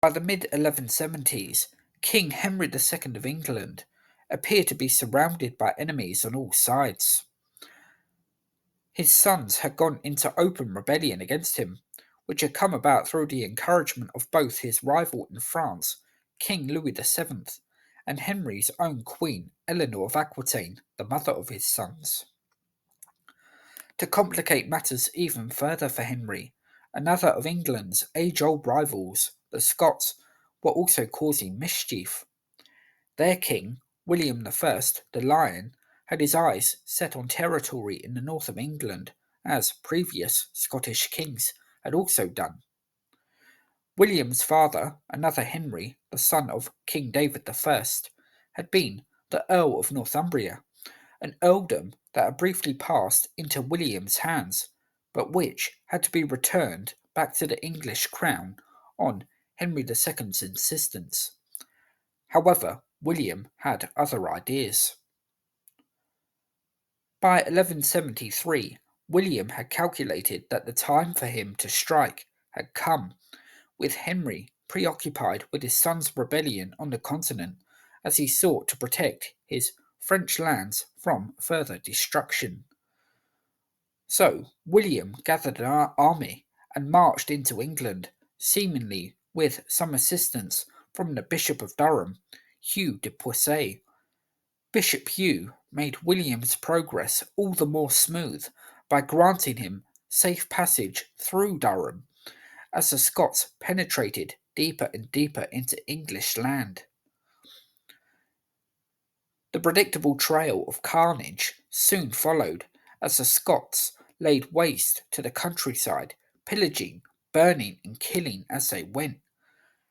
By the mid-1170s, King Henry II of England appeared to be surrounded by enemies on all sides. His sons had gone into open rebellion against him, which had come about through the encouragement of both his rival in France, King Louis VII, and Henry's own queen, Eleanor of Aquitaine, the mother of his sons. To complicate matters even further for Henry, another of England's age-old rivals, the Scots, were also causing mischief. Their king, William I, the Lion, had his eyes set on territory in the north of England, as previous Scottish kings had also done. William's father, another Henry, the son of King David I, had been the Earl of Northumbria, an earldom that had briefly passed into William's hands, but which had to be returned back to the English crown on Henry II's insistence. However, William had other ideas. By 1173, William had calculated that the time for him to strike had come, with Henry preoccupied with his son's rebellion on the continent as he sought to protect his French lands from further destruction. So William gathered an army and marched into England, seemingly with some assistance from the Bishop of Durham, Hugh de Puiset. Bishop Hugh made William's progress all the more smooth by granting him safe passage through Durham as the Scots penetrated deeper and deeper into English land. The predictable trail of carnage soon followed as the Scots laid waste to the countryside, pillaging, burning, and killing as they went.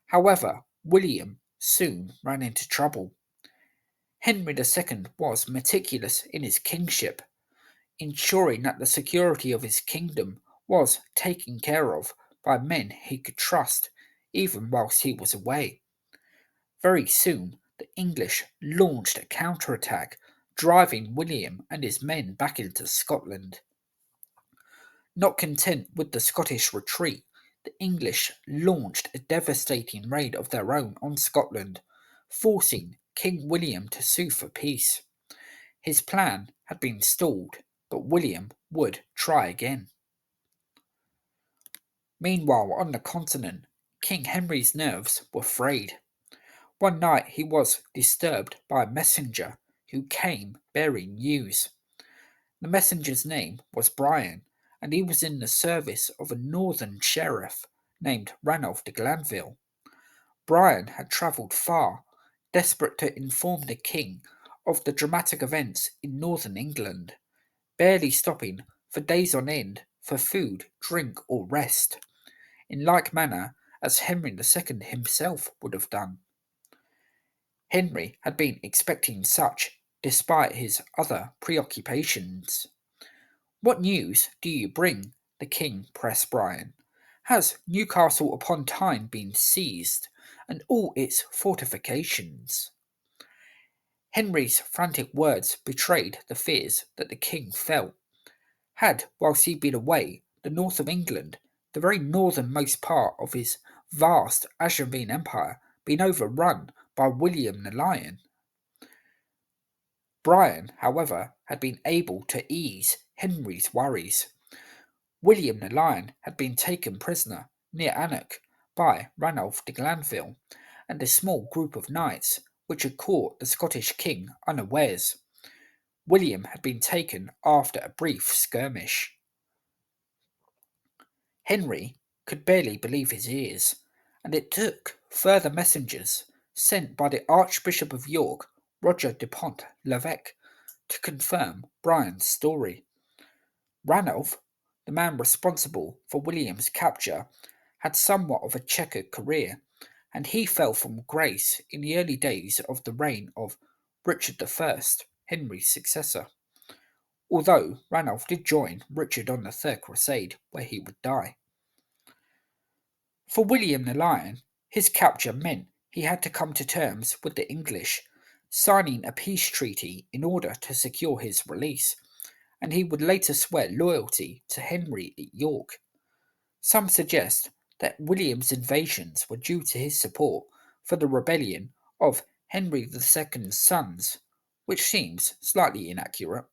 However, William soon ran into trouble. Henry II was meticulous in his kingship, ensuring that the security of his kingdom was taken care of by men he could trust, even whilst he was away. Very soon, the English launched a counterattack, driving William and his men back into Scotland. Not content with the Scottish retreat, the English launched a devastating raid of their own on Scotland, forcing King William to sue for peace. His plan had been stalled, but William would try again. Meanwhile, on the continent, King Henry's nerves were frayed. One night he was disturbed by a messenger who came bearing news. The messenger's name was Brian, and he was in the service of a northern sheriff named Ranulph de Glanville. Brian had travelled far, desperate to inform the king of the dramatic events in northern England, barely stopping for days on end for food, drink, or rest, in like manner as Henry II himself would have done. Henry had been expecting such, despite his other preoccupations. "What news do you bring?" the king pressed Brian. "Has Newcastle upon Tyne been seized, and all its fortifications?" Henry's frantic words betrayed the fears that the king felt. Had, whilst he'd been away, the north of England, the very northernmost part of his vast Angevin empire, been overrun by William the Lion? Brian, however, had been able to ease Henry's worries. William the Lion had been taken prisoner near Alnwick by Ranulph de Glanville and a small group of knights which had caught the Scottish king unawares. William had been taken after a brief skirmish. Henry could barely believe his ears, and it took further messengers sent by the Archbishop of York, Roger de Pont l'Evêque, to confirm Brian's story. Ranulph, the man responsible for William's capture, had somewhat of a checkered career, and he fell from grace in the early days of the reign of Richard I, Henry's successor, although Ranulph did join Richard on the Third Crusade, where he would die. For William the Lion, his capture meant he had to come to terms with the English, signing a peace treaty in order to secure his release, and he would later swear loyalty to Henry at York. Some suggest that William's invasions were due to his support for the rebellion of Henry II's sons, which seems slightly inaccurate.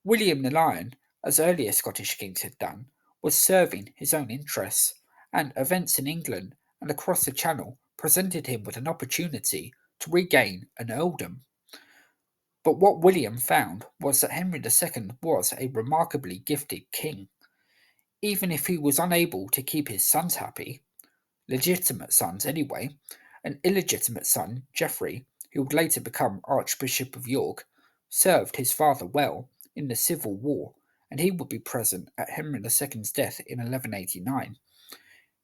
William the Lion, as earlier Scottish kings had done, was serving his own interests, and events in England and across the Channel presented him with an opportunity to regain an earldom. But what William found was that Henry II was a remarkably gifted king. Even if he was unable to keep his sons happy, legitimate sons anyway, an illegitimate son, Geoffrey, who would later become Archbishop of York, served his father well in the Civil War, and he would be present at Henry II's death in 1189.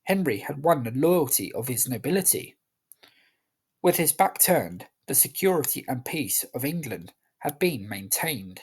Henry had won the loyalty of his nobility. With his back turned, the security and peace of England had been maintained.